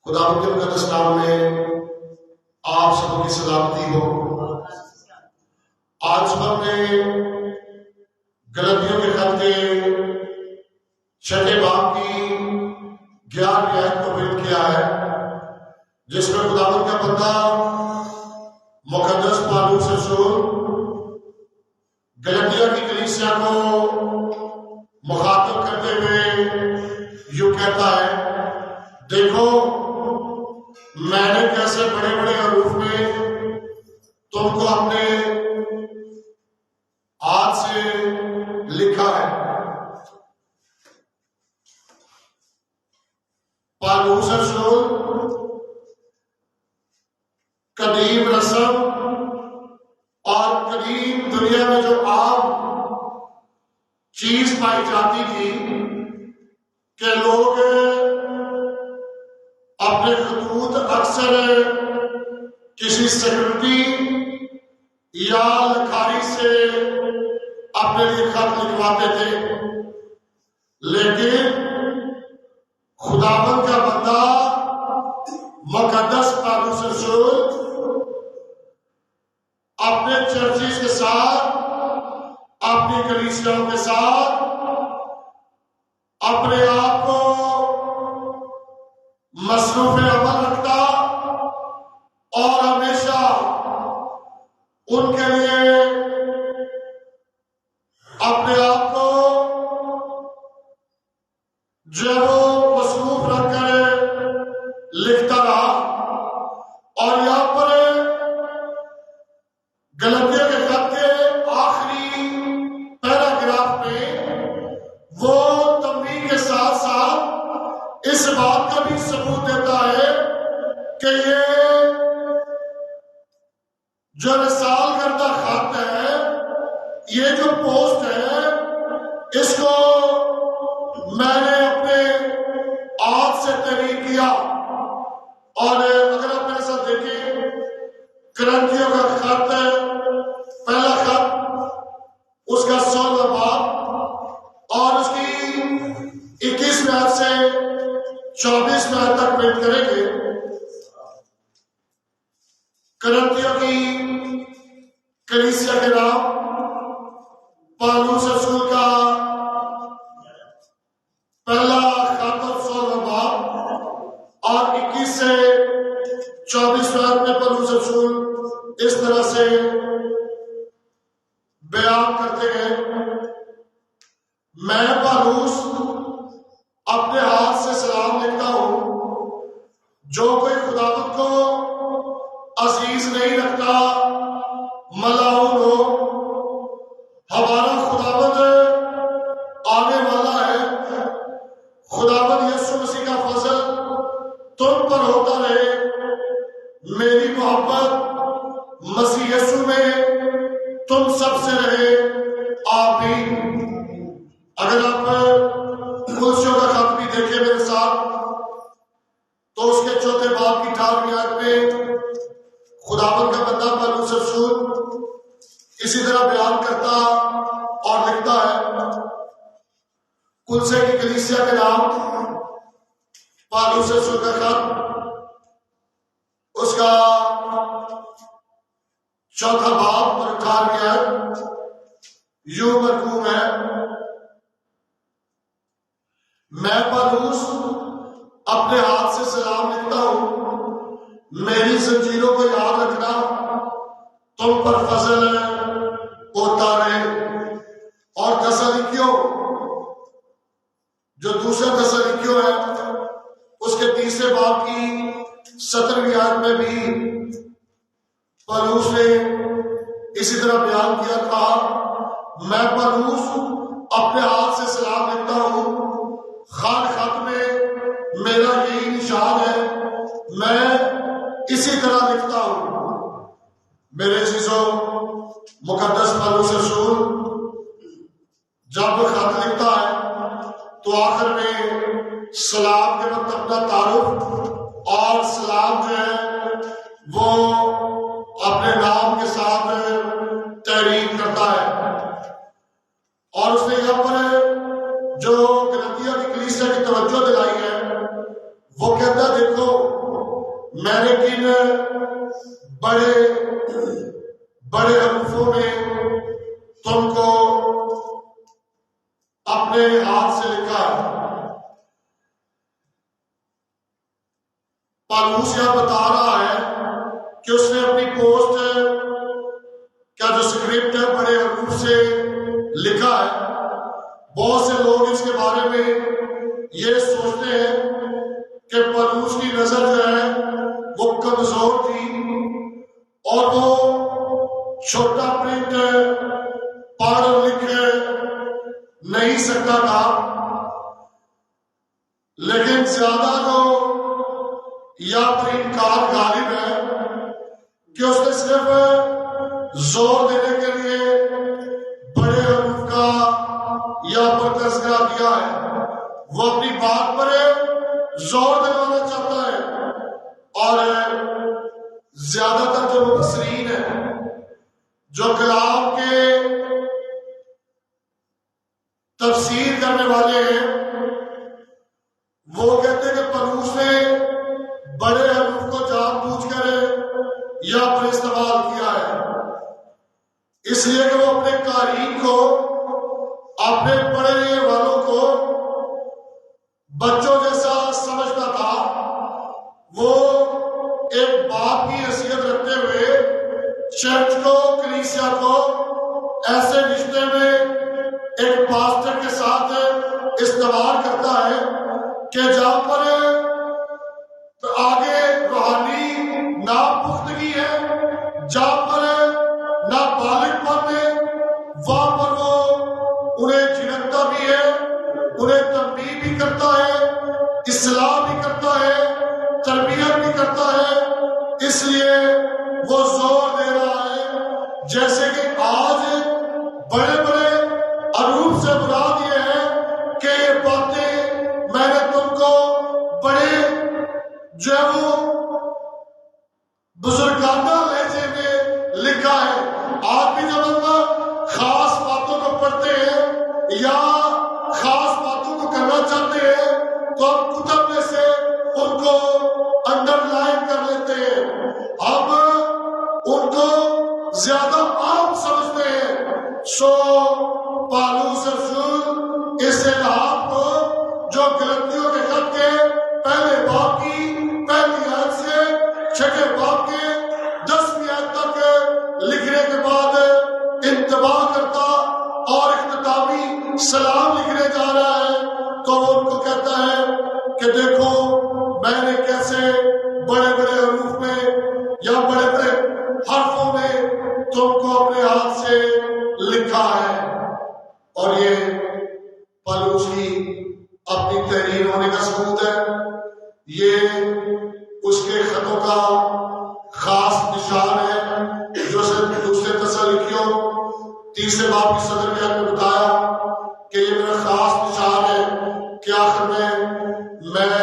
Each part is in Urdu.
خدا کے مقدس نام میں آپ سب کی سلامتی ہو۔ آج ہم نے گلتیوں کے خط کے 6 باب کی 11ویں آیت کو بیان کیا ہے، جس میں خداوند کا بندہ مقدس پالوس رسول گلتیہ کی کلیسیا کو مخاطب کرتے ہوئے یوں کہتا ہے، دیکھو میں نے کیسے بڑے بڑے حروف میں تم کو اپنے ہاتھ سے لکھا ہے۔ پالوس رسول قدیم رسم اور قدیم دنیا میں جو عام چیز پائی جاتی تھی کہ لوگ اپنے خطوط اکثر کسی سیکرٹری یا لکھاری سے اپنے لیے خط لکھواتے تھے، لیکن خداوند کا بندہ مقدس پالوس رسول اپنے چرچز کے ساتھ، اپنی کلیسیاؤں کے ساتھ اپنے آپ کو مصروف عمل رکھتا اور ہمیشہ ان کے لیے اپنے آپ کو جو وہ مصروف رکھ کر لکھتا رہا۔ اور یہاں پر گلتیہ کے خط کے آخری پیراگراف میں وہ تنبیہ کے ساتھ ساتھ اس بات کا بھی ثبوت دیتا ہے کہ یہ جو رسال کردہ خط ہے، یہ جو پوسٹ ہے، اس کو میں نے اپنے ہاتھ سے تحریر کیا۔ اور اگر آپ میرے ساتھ دیکھیں، کرنتھیوں کا خط پہلا خط اس کا 16واں باب اور اس کی 21ویں آیت سے 24ویں آیت تک بیان کریں گے۔ کرنتھیوں کی کلیسیا کے نام پالوس رسول کا پہلا خط 16واں باب اور 21 سے 24ویں آیت میں پالوس رسول اس طرح سے بیان کرتے ہیں، میں پالوس اپنے ہاتھ سے سلام لکھتا ہوں۔ جو کوئی خداوند کو عزیز نہیں رکھتا ملعون ہو۔ ہمارا خداوند آنے والا ہے۔ خداوند یسوع مسیح کا فضل تم پر ہوتا رہے۔ میری محبت مسیح یسوع میں تم سب سے رہے، آمین۔ اگر آپ کلسیوں کا خط بھی دیکھیں میرے ساتھ، تو اس کے 4 باب کی 18ویں آیت میں خداوند کا بندہ پالوس رسول اسی طرح بیان کرتا اور لکھتا ہے، کلسے کی کلیسیا کے نام پالوس رسول کا خط اس کا 4 باب اور 18ویں آیت یوں مرقوم ہے، میں پالوس اپنے ہاتھ سے سلام لکھتا ہوں۔ میری زنجیروں کو یاد رکھنا تم پر فضل ہوتا رہے۔ اور تسالونیکیوں، جو دوسرا تسالونیکیوں ہے، اس کے 3 باب کی 17ویں آیت میں بھی پالوس نے اسی طرح بیان کیا تھا، میں پالوس اپنے ہاتھ سے سلام لکھتا ہوں۔ خط میں میرا یہی نشان ہے، میں اسی طرح لکھتا ہوں۔ میرے عزیزوں، مقدس پالوس رسول جب خط لکھتا ہے تو آخر میں سلام کے وقت اپنا تعارف اور سلام جو ہے وہ اپنے نام کے ساتھ تحریر کرتا ہے۔ اور اس نے یہاں پر جو گلتیہ کی کلیسیا کی توجہ دلائی ہے، وہ کہتا ہے دیکھو میں نے کن بڑے بڑے حروفوں میں تم کو اپنے ہاتھ سے لکھا ہے۔ پالوس یہاں بتا رہا ہے کہ اس نے اپنی پوسٹ کا جو سکرپٹ ہے بڑے حروف سے لکھا ہے۔ بہت سے لوگ اس کے بارے میں یہ سوچتے ہیں کہ پالوس کی نظر جو ہے وہ کمزور تھی اور وہ چھوٹا پرنٹ پڑھ لکھ نہیں سکتا تھا، لیکن زیادہ جو یا پر انکار غالب ہے کہ اس نے صرف زور دینے کے لیے بڑے حروف کا یا پر تذکرہ کیا ہے۔ وہ اپنی بات پر زور دلانا چاہتا ہے، اور زیادہ تر جو مفسرین ہیں جو کلام کے تفسیر کرنے والے ہیں وہ کہتے ہیں کہ پالوس نے بڑے حروف کو جان بوجھ کر یا پر استعمال کیا ہے، اس لیے کہ وہ اپنے قارئین کو، اپنے پڑھنے والوں کو بچوں جیسا سمجھتا تھا۔ وہ ایک باپ کی حیثیت رکھتے ہوئے چرچ کو، کلیسیا کو ایسے رشتے میں ایک پاسٹر کے ساتھ استعمال کرتا ہے کہ جہاں پر آگے روحانی ناپختگی ہے، جہاں پر نابالغ پن ہے، وہاں پر وہ انہیں جھڑکتا بھی ہے، انہیں تنبیہ بھی کرتا ہے، اصلاح بھی کرتا ہے، تربیت بھی کرتا ہے۔ اس لیے وہ زور دے رہا ہے، جیسے کہ آج بڑے بڑے حروف سے مراد یہ ہے کہ یہ باتیں میں نے تم کو بڑے جو ہے وہ بزرگانہ لہجے میں لکھا ہے۔ آپ بھی جب ہم خاص باتوں کو پڑھتے ہیں یا خاص باتوں کو کرنا چاہتے ہیں تو ہم کتب میں سے ان کو انڈر لائن کر لیتے ہیں، ہم ان کو زیادہ عام سمجھتے ہیں۔ سو پالوس رسول اس الہام کو جو غلطیوں کے خط کے پہلے باب کی پہلی آیت سے چھٹے باب کے 10ویں آیت تک لکھنے کے بعد انتباہ کرتا اور اختتامی سلام لکھنے جا رہا ہے، تو وہ ان کو کہتا ہے کہ دیکھو میں نے کیسے بڑے بڑے حروف میں یا بڑے بڑے حرفوں میں تم کو اپنے ہاتھ سے لکھا ہے۔ اور یہ پالوس کی اپنی تحریر ہونے کا ثبوت ہے، یہ اس کے خطوں کا خاص نشان ہے جو دوسرے تسالونیکیوں 3 باب کی صدر میں آپ نے بتایا کہ یہ میرا خاص نشان ہے کہ آخر میں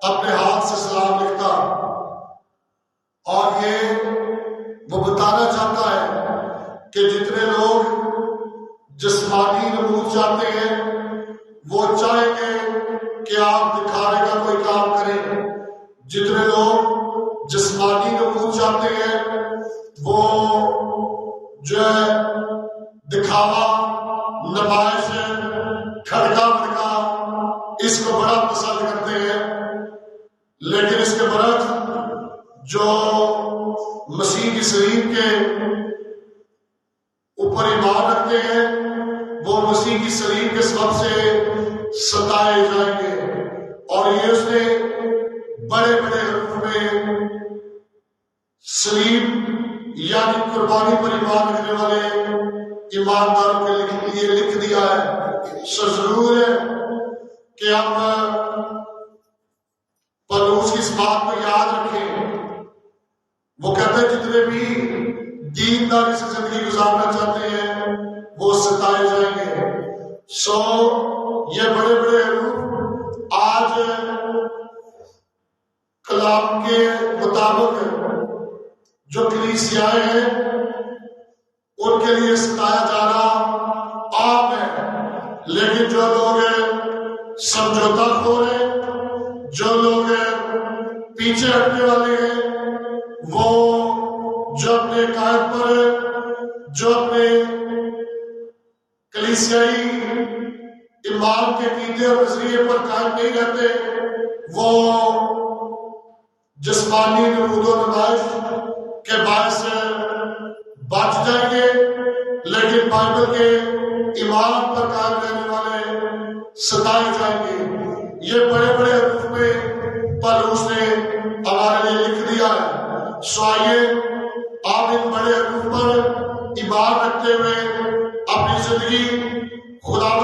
اپنے ہاتھ سے سلام لکھتا۔ اور یہ وہ بتانا چاہتا ہے کہ جتنے لوگ جسمانی نمود چاہتے ہیں وہ چاہیں گے کہ آپ دکھانے کا کوئی کام کریں، جتنے لوگ جسمانی نمود چاہتے ہیں وہ جو ہے دکھاوا، نمائش، کھڑکا بڑکا اس کو بڑا پسند کرتے ہیں، لیکن اس کے برعکس جو مسیح کی صلیب کے اوپر ایمان رکھتے ہیں وہ مسیح کی صلیب کے سبب سے ستائے جائیں گے۔ اور یہ اس نے بڑے بڑے حروف میں صلیب یعنی قربانی پر ایمان رکھنے والے ایمانداروں کے لیے لکھ دیا ہے۔ سو ضرور ہے کہ ہم پالوس کی اس بات کو یاد رکھیں۔ وہ کہتے ہیں جتنے بھی دینداری سے زندگی گزارنا چاہتے ہیں وہ ستائے جائیں گے۔ سو یہ بڑے بڑے حروف آج کلام کے مطابق جو کلیسیائیں ہیں ان کے لیے ستایا جانا عام ہے، لیکن جو لوگ سمجھوتا خور ہیں، جو لوگ پیچھے ہٹنے والے ہیں، وہ جو اپنے قائد پر، جو اپنے کلیسیائی ایمان کے عقیدے اور نظریے پر قائم نہیں رہتے، وہ جسمانی نمود و نمائش کے باعث بچ جائیں گے، لیکن بائبل کے ایمان پر قائم رہنے والے ستائے جائیں گے۔ یہ بڑے بڑے حروف میں پالوس نے ہمارے لیے لکھ دیا ہے۔ سو آئیے آپ ان بڑے حروف پر ایمان رکھتے ہوئے اپنی زندگی خدا